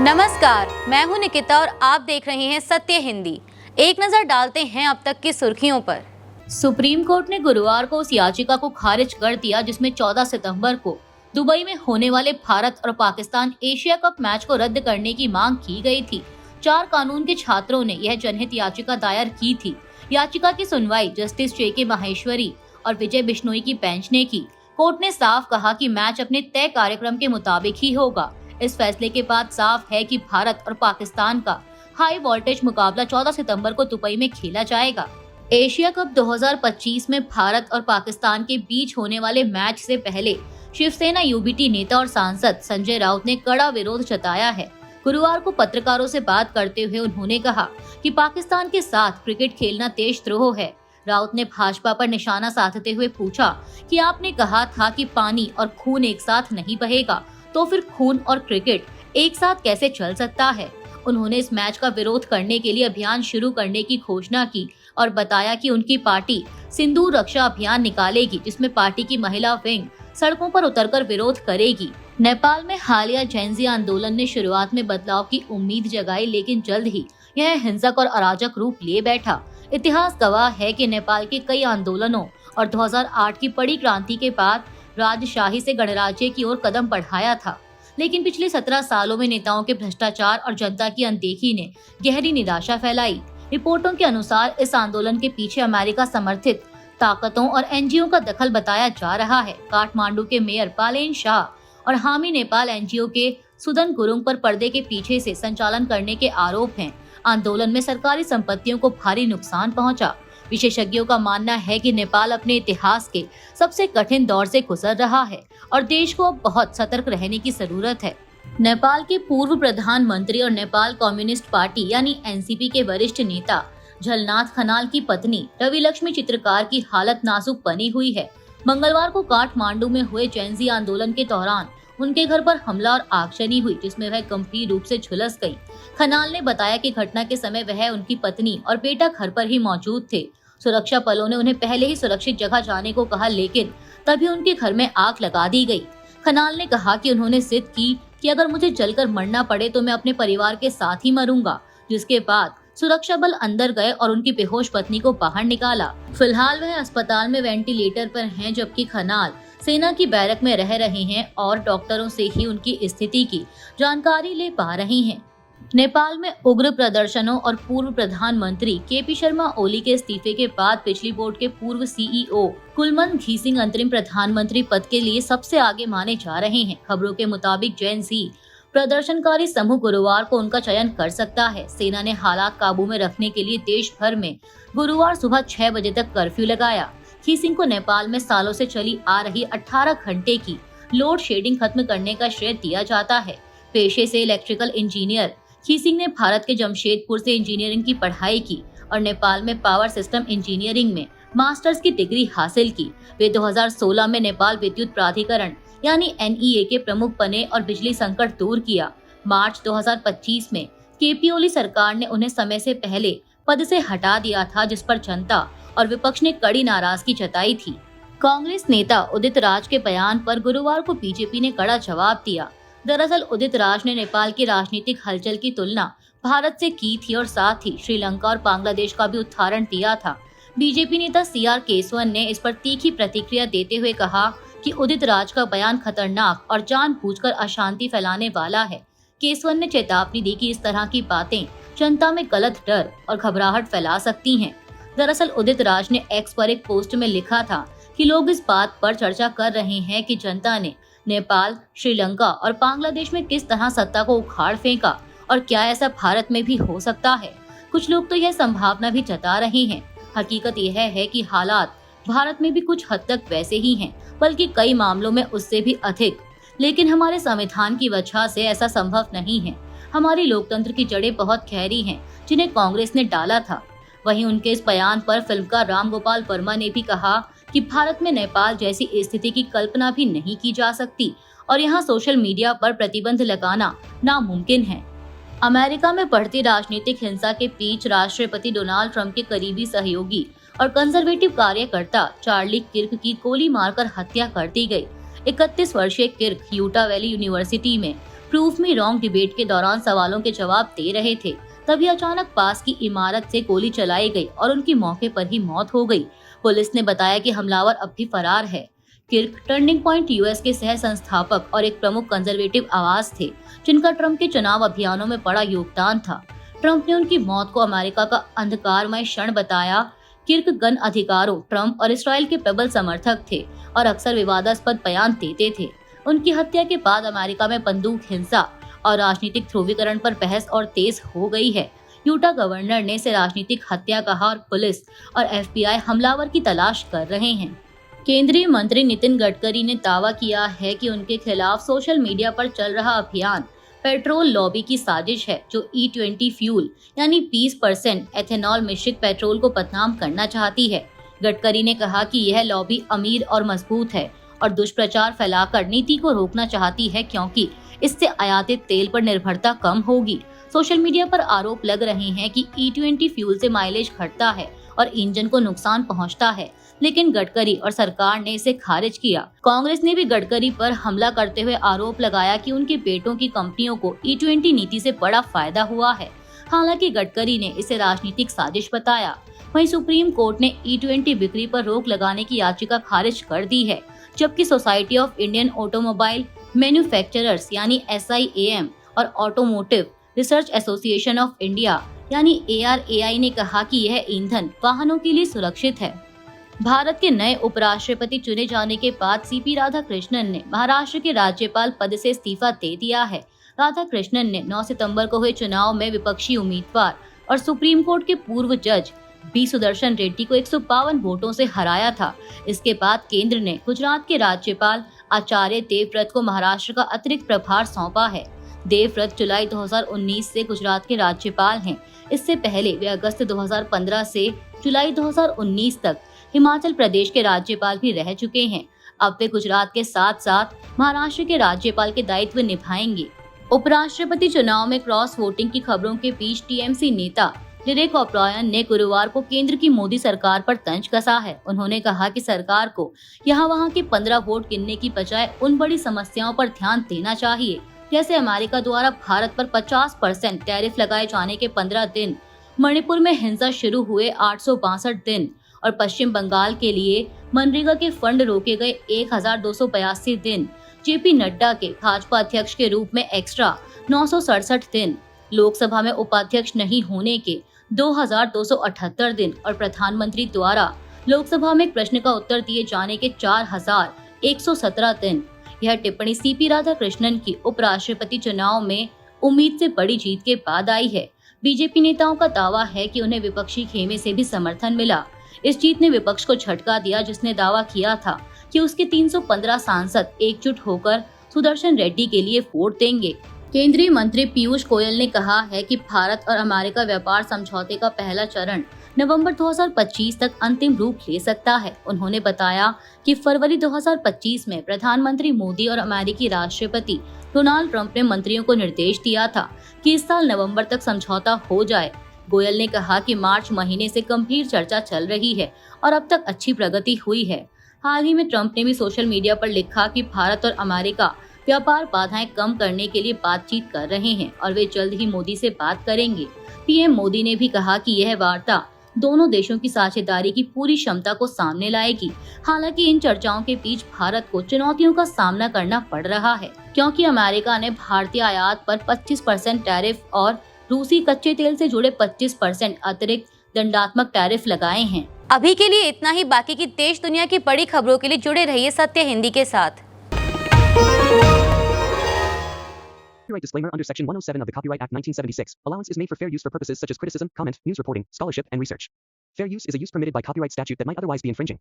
नमस्कार, मैं हूं निकिता और आप देख रहे हैं सत्य हिंदी। एक नजर डालते हैं अब तक की सुर्खियों पर। सुप्रीम कोर्ट ने गुरुवार को उस याचिका को खारिज कर दिया जिसमें 14 सितंबर को दुबई में होने वाले भारत और पाकिस्तान एशिया कप मैच को रद्द करने की मांग की गई थी। 4 कानून के छात्रों ने यह जनहित याचिका दायर की थी। याचिका की सुनवाई जस्टिस JK माहेश्वरी और विजय बिश्नोई की बेंच ने की। कोर्ट ने साफ कहा कि मैच अपने तय कार्यक्रम के मुताबिक ही होगा। इस फैसले के बाद साफ है कि भारत और पाकिस्तान का हाई वोल्टेज मुकाबला 14 सितंबर को दुबई में खेला जाएगा। एशिया कप 2025 में भारत और पाकिस्तान के बीच होने वाले मैच से पहले शिवसेना UBT नेता और सांसद संजय राउत ने कड़ा विरोध जताया है। गुरुवार को पत्रकारों से बात करते हुए उन्होंने कहा कि पाकिस्तान के साथ क्रिकेट खेलना देशद्रोह है। राउत ने भाजपा पर निशाना साधते हुए पूछा कि आपने कहा था कि पानी और खून एक साथ नहीं बहेगा, तो फिर खून और क्रिकेट एक साथ कैसे चल सकता है। उन्होंने इस मैच का विरोध करने के लिए अभियान शुरू करने की घोषणा की और बताया कि उनकी पार्टी सिंदूर रक्षा अभियान निकालेगी, जिसमें पार्टी की महिला विंग सड़कों पर उतरकर विरोध करेगी। नेपाल में हालिया जेनजी आंदोलन ने शुरुआत में बदलाव की उम्मीद जगाई, लेकिन जल्द ही यह हिंसक और अराजक रूप ले बैठा। इतिहास गवाह है कि नेपाल के कई आंदोलनों और 2008 की बड़ी क्रांति के बाद राजशाही से गणराज्य की ओर कदम बढ़ाया था, लेकिन पिछले 17 सालों में नेताओं के भ्रष्टाचार और जनता की अनदेखी ने गहरी निराशा फैलाई। रिपोर्टों के अनुसार इस आंदोलन के पीछे अमेरिका समर्थित ताकतों और NGO का दखल बताया जा रहा है। काठमांडू के मेयर पालेन शाह और हामी नेपाल NGO के सुदन गुरुंग पर पर्दे के पीछे से संचालन करने के आरोप हैं। आंदोलन में सरकारी संपत्तियों को भारी नुकसान पहुंचा। विशेषज्ञों का मानना है कि नेपाल अपने इतिहास के सबसे कठिन दौर से गुजर रहा है और देश को अब बहुत सतर्क रहने की जरूरत है। नेपाल के पूर्व प्रधानमंत्री और नेपाल कम्युनिस्ट पार्टी यानी NCP के वरिष्ठ नेता झलनाथ खनाल की पत्नी रविलक्ष्मी चित्रकार की हालत नाजुक बनी हुई है। मंगलवार को काठमांडू में हुए जेनजी आंदोलन के दौरान उनके घर पर हमला और आगजनी हुई, जिसमें वह गंभीर रूप से झुलस गई। खनाल ने बताया कि घटना के समय वह, उनकी पत्नी और बेटा घर पर ही मौजूद थे। सुरक्षा बलों ने उन्हें पहले ही सुरक्षित जगह जाने को कहा, लेकिन तभी उनके घर में आग लगा दी गई। खनाल ने कहा कि उन्होंने जिद की कि अगर मुझे जलकर मरना पड़े तो मैं अपने परिवार के साथ ही मरूंगा, जिसके बाद सुरक्षा बल अंदर गए और उनकी बेहोश पत्नी को बाहर निकाला। फिलहाल वह अस्पताल में वेंटिलेटर पर हैं, जबकि खनाल सेना की बैरक में रह रहे हैं और डॉक्टरों से ही उनकी स्थिति की जानकारी ले पा रही हैं। नेपाल में उग्र प्रदर्शनों और पूर्व प्रधानमंत्री KP शर्मा ओली के इस्तीफे के बाद बिजली बोर्ड के पूर्व CEO कुलमन घीसिंग अंतरिम प्रधानमंत्री पद के लिए सबसे आगे माने जा रहे हैं। खबरों के मुताबिक जेन-ज़ी प्रदर्शनकारी समूह गुरुवार को उनका चयन कर सकता है। सेना ने हालात काबू में रखने के लिए देश भर में गुरुवार सुबह 6 बजे तक कर्फ्यू लगाया। घीसिंग को नेपाल में सालों से चली आ रही 18 घंटे की लोड शेडिंग खत्म करने का श्रेय दिया जाता है। पेशे से इलेक्ट्रिकल इंजीनियर घीसिंग ने भारत के जमशेदपुर से इंजीनियरिंग की पढ़ाई की और नेपाल में पावर सिस्टम इंजीनियरिंग में मास्टर्स की डिग्री हासिल की। वे 2016 में नेपाल विद्युत प्राधिकरण यानी NEA के प्रमुख बने और बिजली संकट दूर किया। मार्च 2025 में KP ओली सरकार ने उन्हें समय से पहले पद से हटा दिया था, जिस पर जनता और विपक्ष ने कड़ी नाराजगी जताई थी। कांग्रेस नेता उदित राज के बयान पर गुरुवार को BJP ने कड़ा जवाब दिया। दरअसल उदित राज ने नेपाल की राजनीतिक हलचल की तुलना भारत से की थी और साथ ही श्रीलंका और बांग्लादेश का भी उदाहरण दिया था। BJP नेता CR केसवन ने इस पर तीखी प्रतिक्रिया देते हुए कहा कि उदित राज का बयान खतरनाक और जानबूझकर अशांति फैलाने वाला है। केसवन ने चेतावनी दी कि इस तरह की बातें जनता में गलत डर और घबराहट फैला सकती हैं। दरअसल उदित राज ने X पर एक पोस्ट में लिखा था कि लोग इस बात पर चर्चा कर रहे हैं कि जनता ने नेपाल, श्रीलंका और बांग्लादेश में किस तरह सत्ता को उखाड़ फेंका और क्या ऐसा भारत में भी हो सकता है। कुछ लोग तो यह संभावना भी जता रहे हैं। हकीकत यह है कि हालात भारत में भी कुछ हद तक वैसे ही हैं, बल्कि कई मामलों में उससे भी अधिक। लेकिन हमारे संविधान की वजह से ऐसा संभव नहीं है। हमारी लोकतंत्र की जड़ें बहुत गहरी हैं, जिन्हें कांग्रेस ने डाला था। वहीं उनके इस बयान पर फिल्मकार राम गोपाल वर्मा ने भी कहा कि भारत में नेपाल जैसी स्थिति की कल्पना भी नहीं की जा सकती और यहाँ सोशल मीडिया पर प्रतिबंध लगाना नामुमकिन है। अमेरिका में बढ़ती राजनीतिक हिंसा के बीच राष्ट्रपति डोनाल्ड ट्रंप के करीबी सहयोगी और कंजर्वेटिव कार्यकर्ता चार्ली किर्क की गोली मारकर हत्या कर दी गई। 31 वर्षीय किर्क यूटा वैली यूनिवर्सिटी में प्रूफ मी रॉन्ग डिबेट के दौरान सवालों के जवाब दे रहे थे, तभी अचानक पास की इमारत से गोली चलाई गई और उनकी मौके पर ही मौत हो गई। पुलिस ने बताया कि हमलावर अब भी फरार है। किर्क टर्निंग पॉइंट यूएस के सह संस्थापक और एक प्रमुख कंजर्वेटिव आवाज थे, जिनका ट्रंप के चुनाव अभियानों में बड़ा योगदान था। ट्रंप ने उनकी मौत को अमेरिका का अंधकारमय क्षण बताया। किर्क गन अधिकारों, ट्रंप और इसराइल के प्रबल समर्थक थे और अक्सर विवादास्पद बयान देते थे। उनकी हत्या के बाद अमेरिका में बंदूक हिंसा और राजनीतिक ध्रुवीकरण पर बहस और तेज हो गई है। यूटा गवर्नर ने इसे राजनीतिक हत्या कहा और पुलिस और एफबीआई हमलावर की तलाश कर रहे हैं। केंद्रीय मंत्री नितिन गडकरी ने दावा किया है कि उनके खिलाफ सोशल मीडिया पर चल रहा अभियान पेट्रोल लॉबी की साजिश है, जो E20 फ्यूल यानी 20% एथेनॉल मिश्रित पेट्रोल को बदनाम करना चाहती है। गडकरी ने कहा कि यह लॉबी अमीर और मजबूत है और दुष्प्रचार फैलाकर नीति को रोकना चाहती है, क्योंकि इससे आयातित तेल पर निर्भरता कम होगी। सोशल मीडिया पर आरोप लग रहे हैं कि E20 फ्यूल से माइलेज घटता है और इंजन को नुकसान पहुंचता है, लेकिन गडकरी और सरकार ने इसे खारिज किया। कांग्रेस ने भी गडकरी पर हमला करते हुए आरोप लगाया कि उनके बेटों की कंपनियों को E20 नीति से बड़ा फायदा हुआ है। हालांकि गडकरी ने इसे राजनीतिक साजिश बताया। वहीं सुप्रीम कोर्ट ने E20 बिक्री पर रोक लगाने की याचिका खारिज कर दी है, जबकि society of Indian automobile manufacturers यानी SIAM और automotive research association of India यानी ARAI ने कहा कि यह ईंधन वाहनों के लिए सुरक्षित है। भारत के नए उपराष्ट्रपति चुने जाने के बाद CP राधाकृष्णन ने महाराष्ट्र के राज्यपाल पद से इस्तीफा दे दिया है। राधाकृष्णन ने 9 सितंबर को हुए चुनाव में विपक्षी उम्मीदवार और सुप्रीम कोर्ट के पूर्व जज B सुदर्शन रेड्डी को 152 वोटों से हराया था। इसके बाद केंद्र ने गुजरात के राज्यपाल आचार्य देवव्रत को महाराष्ट्र का अतिरिक्त प्रभार सौंपा है। देवव्रत जुलाई 2019 से गुजरात के राज्यपाल हैं। इससे पहले वे अगस्त 2015 से जुलाई 2019 तक हिमाचल प्रदेश के राज्यपाल भी रह चुके हैं। अब वे गुजरात के साथ साथ महाराष्ट्र के राज्यपाल के दायित्व निभाएंगे। उपराष्ट्रपति चुनाव में क्रॉस वोटिंग की खबरों के बीच TMC नेता डेरेक ओब्रायन ने गुरुवार को केंद्र की मोदी सरकार पर तंज कसा है। उन्होंने कहा कि सरकार को यहाँ वहाँ के 15 वोट गिनने की बजाय उन बड़ी समस्याओं पर ध्यान देना चाहिए, जैसे अमेरिका द्वारा भारत पर 50% टैरिफ लगाए जाने के 15 दिन, मणिपुर में हिंसा शुरू हुए 862 दिन और पश्चिम बंगाल के लिए मनरेगा के फंड रोके गए 1282 दिन, JP नड्डा के भाजपा अध्यक्ष के रूप में एक्स्ट्रा 967 दिन, लोकसभा में उपाध्यक्ष नहीं होने के 2278 दिन और प्रधानमंत्री द्वारा लोकसभा में एक प्रश्न का उत्तर दिए जाने के 4117 दिन। यह टिप्पणी CP राधाकृष्णन की उपराष्ट्रपति चुनाव में उम्मीद से बड़ी जीत के बाद आई है। बीजेपी नेताओं का दावा है कि उन्हें विपक्षी खेमे से भी समर्थन मिला। इस जीत ने विपक्ष को झटका दिया, जिसने दावा किया था कि उसके 315 सांसद एकजुट होकर सुदर्शन रेड्डी के लिए वोट देंगे। केंद्रीय मंत्री पीयूष गोयल ने कहा है कि भारत और अमेरिका व्यापार समझौते का पहला चरण नवंबर 2025 तक अंतिम रूप ले सकता है। उन्होंने बताया कि फरवरी 2025 में प्रधानमंत्री मोदी और अमेरिकी राष्ट्रपति डोनाल्ड ट्रंप ने मंत्रियों को निर्देश दिया था कि इस साल नवंबर तक समझौता हो जाए। गोयल ने कहा कि मार्च महीने से गंभीर चर्चा चल रही है और अब तक अच्छी प्रगति हुई है। हाल ही में ट्रंप ने भी सोशल मीडिया पर लिखा कि भारत और अमेरिका व्यापार बाधाएं कम करने के लिए बातचीत कर रहे हैं और वे जल्द ही मोदी से बात करेंगे। PM मोदी ने भी कहा कि यह वार्ता दोनों देशों की साझेदारी की पूरी क्षमता को सामने लाएगी। हालांकि इन चर्चाओं के बीच भारत को चुनौतियों का सामना करना पड़ रहा है, क्योंकि अमेरिका ने भारतीय आयात पर 25% टैरिफ और रूसी कच्चे तेल से जुड़े 25% अतिरिक्त दंडात्मक टैरिफ लगाए हैं। अभी के लिए इतना ही। बाकी की देश दुनिया की बड़ी खबरों के लिए जुड़े रहिए सत्य हिंदी के साथ। Copyright disclaimer under Section 107 of the Copyright Act 1976. Allowance is made for fair use for purposes such as criticism, comment, news reporting, scholarship, and research. Fair use is a use permitted by copyright statute that might otherwise be infringing.